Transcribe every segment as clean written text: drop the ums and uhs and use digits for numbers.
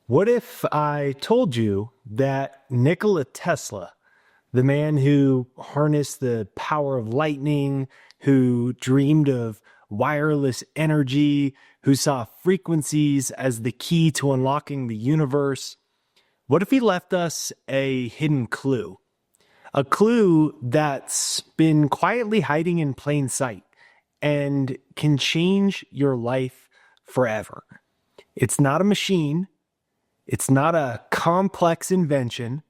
What if I told you that Nikola Tesla, the man who harnessed the power of lightning, who dreamed of wireless energy, who saw frequencies as the key to unlocking the universe, what if he left us a hidden clue? A clue that's been quietly hiding in plain sight and can change your life forever. It's not a machine. It's not a complex invention.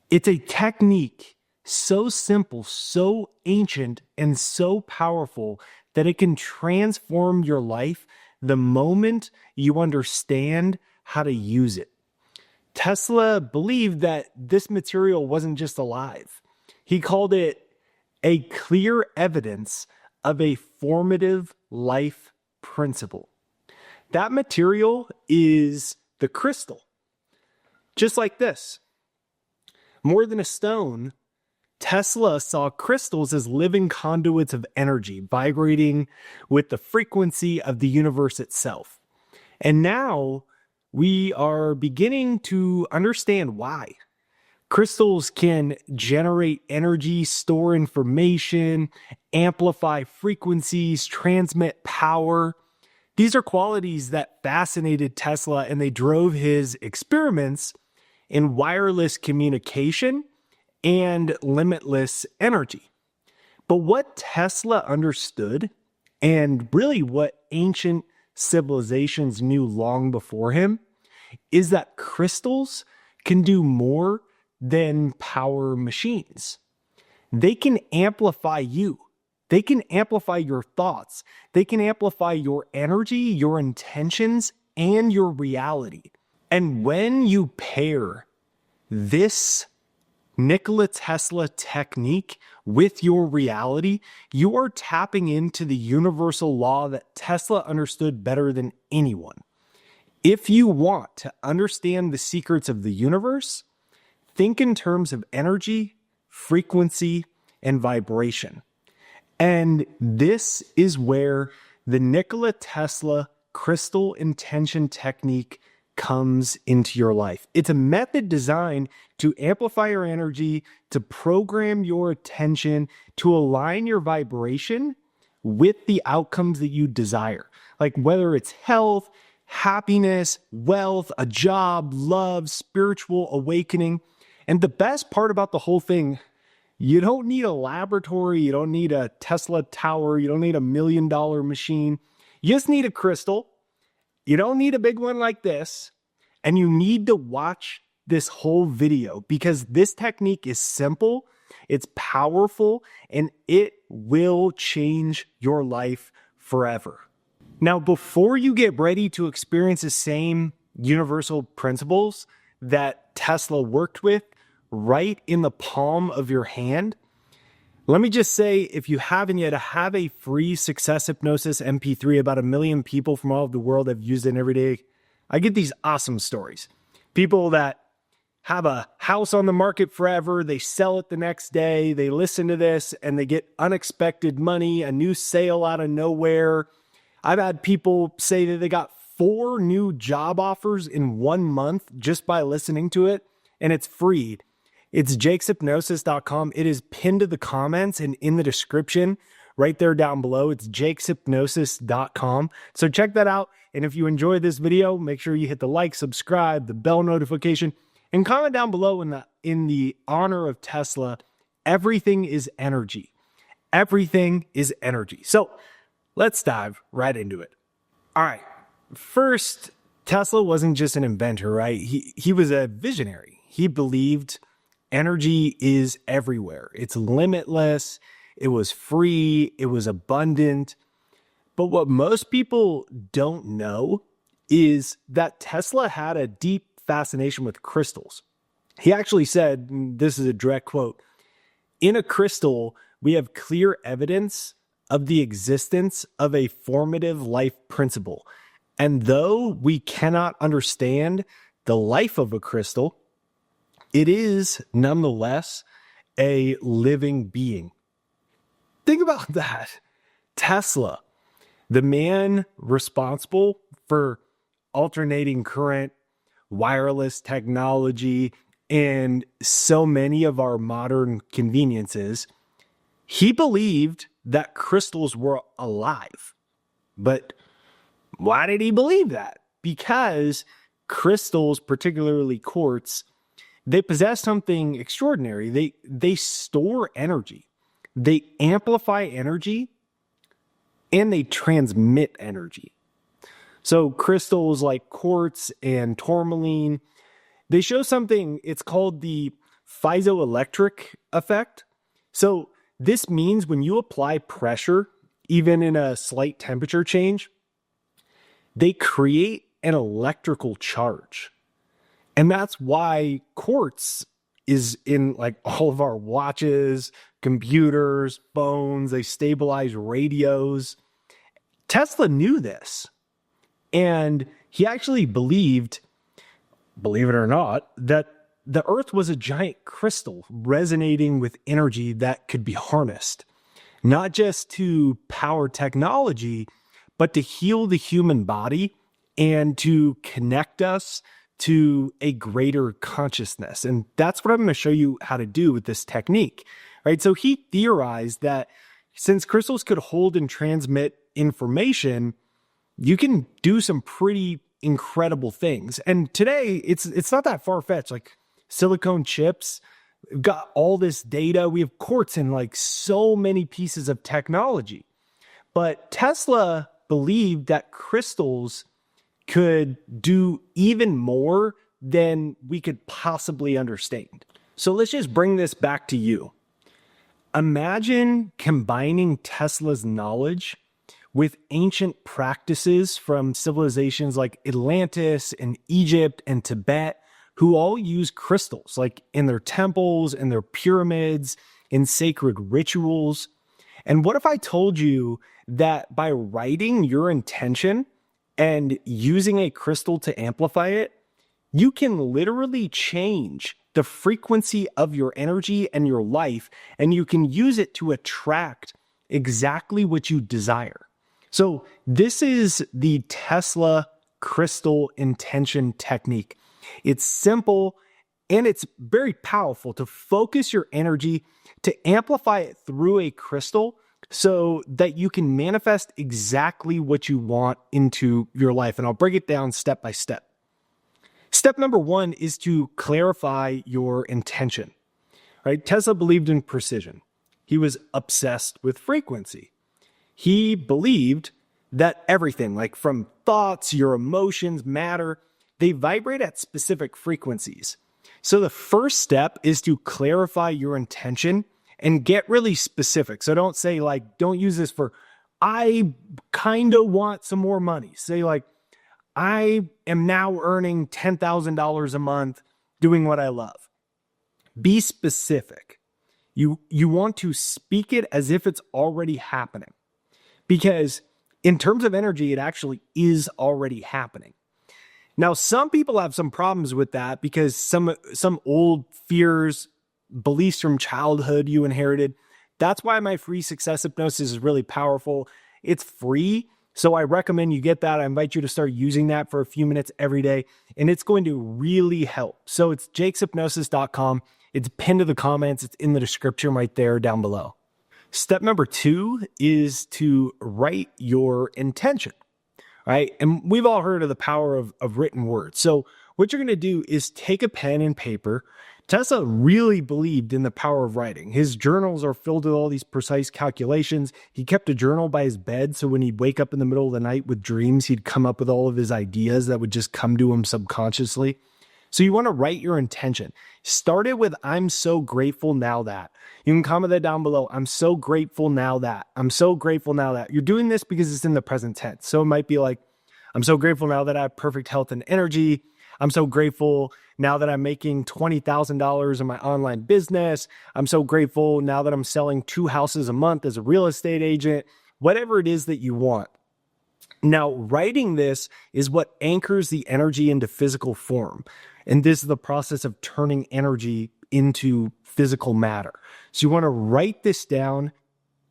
It's a technique so simple, so ancient, and so powerful that it can transform your life the moment you understand how to use it. Tesla believed that this material wasn't just alive. He called it a clear evidence of a formative life principle. That material is the crystal. Just like this. More than a stone, Tesla saw crystals as living conduits of energy, vibrating with the frequency of the universe itself. And now we are beginning to understand why. Crystals can generate energy, store information, amplify frequencies, transmit power. These are qualities that fascinated Tesla, and they drove his experiments in wireless communication and limitless energy. But what Tesla understood, and really what ancient civilizations knew long before him, is that crystals can do more than power machines. They can amplify you. They can amplify your thoughts. They can amplify your energy, your intentions, and your reality. And when you pair this Nikola Tesla technique with your reality, you are tapping into the universal law that Tesla understood better than anyone. If you want to understand the secrets of the universe, think in terms of energy, frequency, and vibration. And this is where the Nikola Tesla crystal intention technique comes into your life. It's a method designed to amplify your energy, to program your attention, to align your vibration with the outcomes that you desire. Like whether it's health, happiness, wealth, a job, love, spiritual awakening. And the best part about the whole thing, you don't need a laboratory, you don't need a Tesla tower, you don't need $1 million machine. You just need a crystal. You don't need a big one like this. And you need to watch this whole video because this technique is simple, it's powerful, and it will change your life forever. Now, before you get ready to experience the same universal principles that Tesla worked with right in the palm of your hand, let me just say, if you haven't yet, I have a free success hypnosis MP3. About 1 million people from all over the world have used it every day. I get these awesome stories. People that have a house on the market forever, they sell it the next day, they listen to this and they get unexpected money, a new sale out of nowhere. I've had people say that they got 4 new job offers in 1 month just by listening to it, and it's free. It's jakeshypnosis.com. It is pinned to the comments and in the description right there down below. It's jakeshypnosis.com. So check that out. And if you enjoyed this video, make sure you hit the like, subscribe, the bell notification, and comment down below in the honor of Tesla. Everything is energy. Everything is energy. So let's dive right into it. All right. First, Tesla wasn't just an inventor, right? He was a visionary. He believed energy is everywhere. It's limitless. It was free. It was abundant. But what most people don't know is that Tesla had a deep fascination with crystals. He actually said, this is a direct quote, "In a crystal, we have clear evidence of the existence of a formative life principle. And though we cannot understand the life of a crystal, it is nonetheless a living being." Think about that. Tesla, the man responsible for alternating current, wireless technology, and so many of our modern conveniences, he believed that crystals were alive. But why did he believe that? Because crystals, particularly quartz, they possess something extraordinary. They store energy. They amplify energy and they transmit energy. So crystals like quartz and tourmaline, they show something, it's called the piezoelectric effect. So this means when you apply pressure, even in a slight temperature change, they create an electrical charge. And that's why quartz is in like all of our watches, computers, phones, they stabilize radios. Tesla knew this. And he actually believed, believe it or not, that the earth was a giant crystal resonating with energy that could be harnessed, not just to power technology, but to heal the human body and to connect us to a greater consciousness. And that's what I'm going to show you how to do with this technique, right? So he theorized that since crystals could hold and transmit information, you can do some pretty incredible things. And today it's not that far-fetched. Like silicone chips, we've got all this data. We have quartz in like so many pieces of technology. But Tesla believed that crystals could do even more than we could possibly understand. So let's just bring this back to you. Imagine combining Tesla's knowledge with ancient practices from civilizations like Atlantis and Egypt and Tibet, who all use crystals, like in their temples and their pyramids, in sacred rituals. And what if I told you that by writing your intention and using a crystal to amplify it, you can literally change the frequency of your energy and your life, and you can use it to attract exactly what you desire. So this is the Tesla crystal intention technique. It's simple and it's very powerful to focus your energy, to amplify it through a crystal so that you can manifest exactly what you want into your life. And I'll break it down step by step. Step number one is to clarify your intention, right? Tesla believed in precision. He was obsessed with frequency. He believed that everything, like from thoughts, your emotions, matter, they vibrate at specific frequencies. So the first step is to clarify your intention and get really specific. So don't say like, don't use this for, I kind of want some more money. Say like, I am now earning $10,000 a month doing what I love. Be specific. You want to speak it as if it's already happening. Because in terms of energy, it actually is already happening. Now, some people have some problems with that because some old fears, beliefs from childhood you inherited. That's why my free success hypnosis is really powerful. It's free, so I recommend you get that. I invite you to start using that for a few minutes every day, and it's going to really help. So it's jakeshypnosis.com. It's pinned to the comments. It's in the description right there down below. Step number 2 is to write your intention, right? And we've all heard of the power of written words. So what you're going to do is take a pen and paper. Tesla really believed in the power of writing. His journals are filled with all these precise calculations. He kept a journal by his bed, so when he'd wake up in the middle of the night with dreams, he'd come up with all of his ideas that would just come to him subconsciously. So you want to write your intention. Start it with, I'm so grateful now that. You can comment that down below. I'm so grateful now that. I'm so grateful now that. You're doing this because it's in the present tense. So it might be like, I'm so grateful now that I have perfect health and energy. I'm so grateful now that I'm making $20,000 in my online business. I'm so grateful now that I'm selling 2 houses a month as a real estate agent. Whatever it is that you want. Now, writing this is what anchors the energy into physical form. And this is the process of turning energy into physical matter. So you want to write this down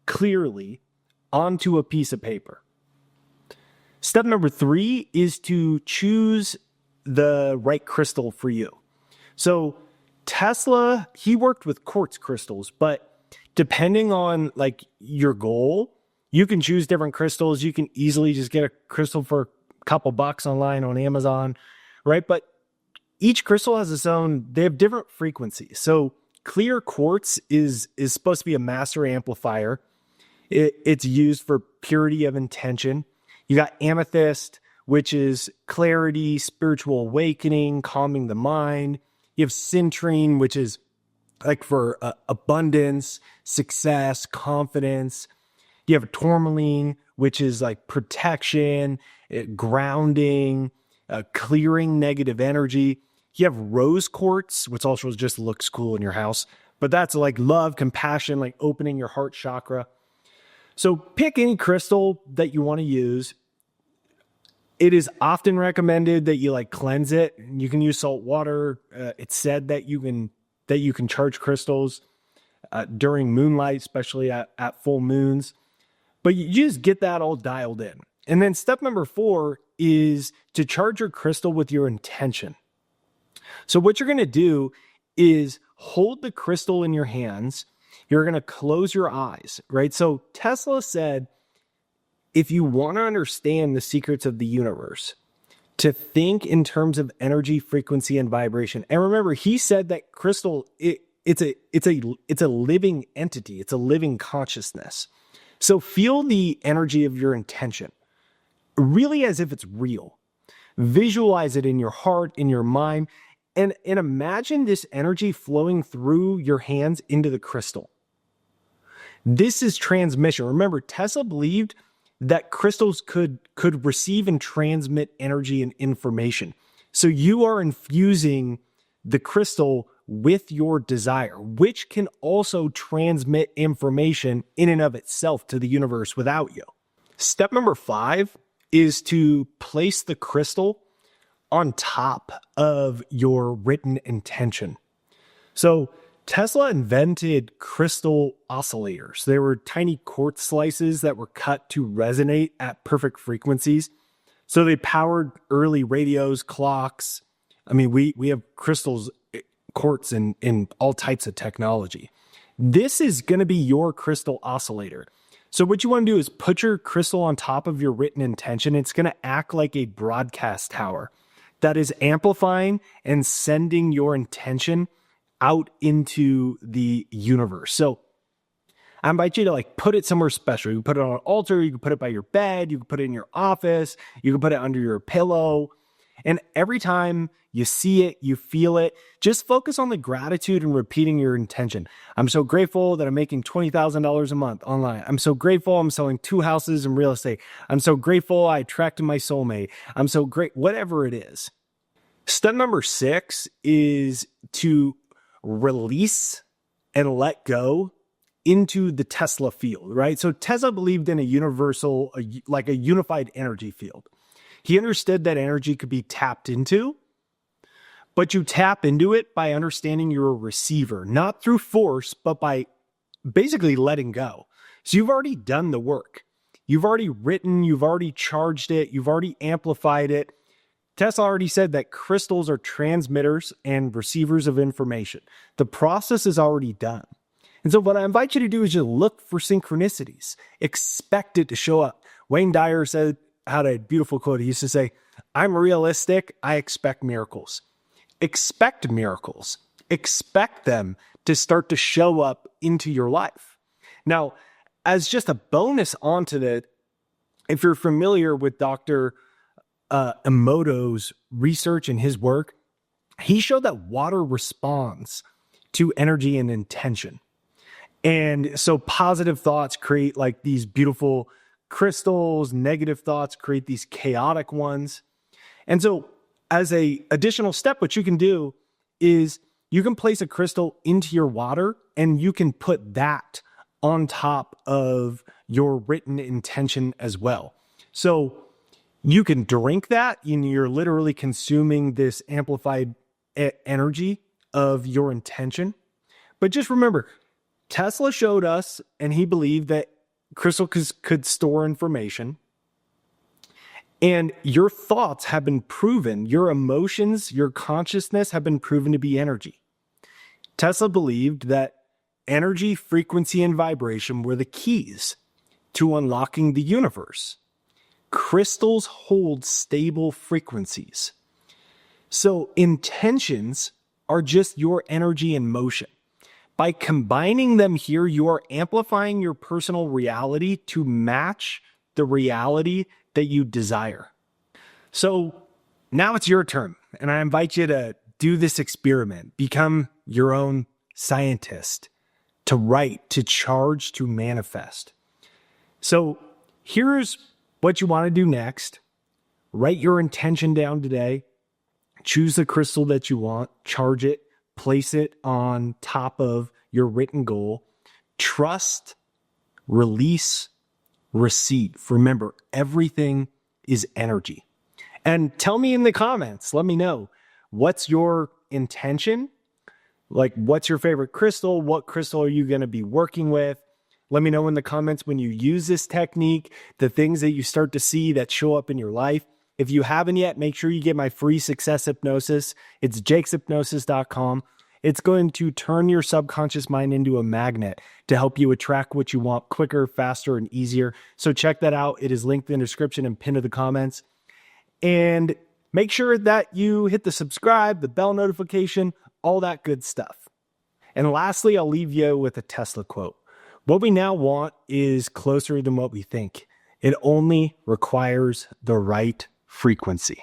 clearly onto a piece of paper. Step number 3 is to choose the right crystal for you. So Tesla, he worked with quartz crystals, but depending on like your goal, you can choose different crystals. You can easily just get a crystal for a couple bucks online on Amazon, right? But each crystal has its own, they have different frequencies. So clear quartz is supposed to be a master amplifier. It's used for purity of intention. You got amethyst, which is clarity, spiritual awakening, calming the mind. You have citrine, which is like for abundance, success, confidence. You have tourmaline, which is like protection, grounding, clearing negative energy. You have rose quartz, which also just looks cool in your house, but that's like love, compassion, like opening your heart chakra. So pick any crystal that you want to use. It is often recommended that you like cleanse it. You can use salt water. It's said that you can charge crystals during moonlight, especially at full moons. But you just get that all dialed in. And then step number 4 is to charge your crystal with your intention. So what you're going to do is hold the crystal in your hands. You're going to close your eyes, right? So Tesla said, if you want to understand the secrets of the universe, to think in terms of energy, frequency, and vibration. And remember, he said that crystal, it's a living entity. It's a living consciousness. So feel the energy of your intention, really as if it's real. Visualize it in your heart, in your mind, and imagine this energy flowing through your hands into the crystal. This is transmission. Remember, Tesla believed that crystals could receive and transmit energy and information. So you are infusing the crystal with your desire, which can also transmit information in and of itself to the universe without you. Step number 5 is to place the crystal on top of your written intention. So Tesla invented crystal oscillators. They were tiny quartz slices that were cut to resonate at perfect frequencies. So they powered early radios, clocks. I mean, we have crystals, quartz in all types of technology. This is going to be your crystal oscillator. So what you want to do is put your crystal on top of your written intention. It's going to act like a broadcast tower that is amplifying and sending your intention out into the universe. So I invite you to like put it somewhere special. You can put it on an altar. You can put it by your bed. You can put it in your office. You can put it under your pillow. And every time you see it, you feel it, just focus on the gratitude and repeating your intention. I'm so grateful that I'm making $20,000 a month online. I'm so grateful I'm selling 2 houses in real estate. I'm so grateful I attracted my soulmate. I'm so great, whatever it is. Step number 6 is to release and let go into the Tesla field, right? So Tesla believed in a universal, like a unified energy field. He understood that energy could be tapped into, but you tap into it by understanding you're a receiver, not through force, but by basically letting go. So you've already done the work. You've already written, you've already charged it, you've already amplified it. Tesla already said that crystals are transmitters and receivers of information. The process is already done. And so what I invite you to do is just look for synchronicities. Expect it to show up. Wayne Dyer had a beautiful quote. He used to say, I'm realistic. I expect miracles. Expect miracles. Expect them to start to show up into your life. Now, as just a bonus onto that, if you're familiar with Dr. Emoto's research and his work, he showed that water responds to energy and intention. And so positive thoughts create like these beautiful crystals, negative thoughts create these chaotic ones. And so as a additional step, what you can do is you can place a crystal into your water and you can put that on top of your written intention as well. So you can drink that and you're literally consuming this amplified energy of your intention. But just remember, Tesla showed us, and he believed that crystals could store information. And your thoughts have been proven, your emotions, your consciousness have been proven to be energy. Tesla believed that energy, frequency, and vibration were the keys to unlocking the universe. Crystals hold stable frequencies. So intentions are just your energy in motion. By combining them here, you are amplifying your personal reality to match the reality that you desire. So now it's your turn, and I invite you to do this experiment. Become your own scientist, to write, to charge, to manifest. So here's what you want to do next. Write your intention down today. Choose the crystal that you want, charge it, place it on top of your written goal. Trust, release, receive. Remember, everything is energy. And tell me in the comments, let me know, what's your intention? Like, what's your favorite crystal? What crystal are you going to be working with? Let me know in the comments when you use this technique, the things that you start to see that show up in your life. If you haven't yet, make sure you get my free success hypnosis. It's jakeshypnosis.com. It's going to turn your subconscious mind into a magnet to help you attract what you want quicker, faster, and easier. So check that out. It is linked in the description and pinned to the comments. And make sure that you hit the subscribe, the bell notification, all that good stuff. And lastly, I'll leave you with a Tesla quote. What we now want is closer than what we think. It only requires the right frequency.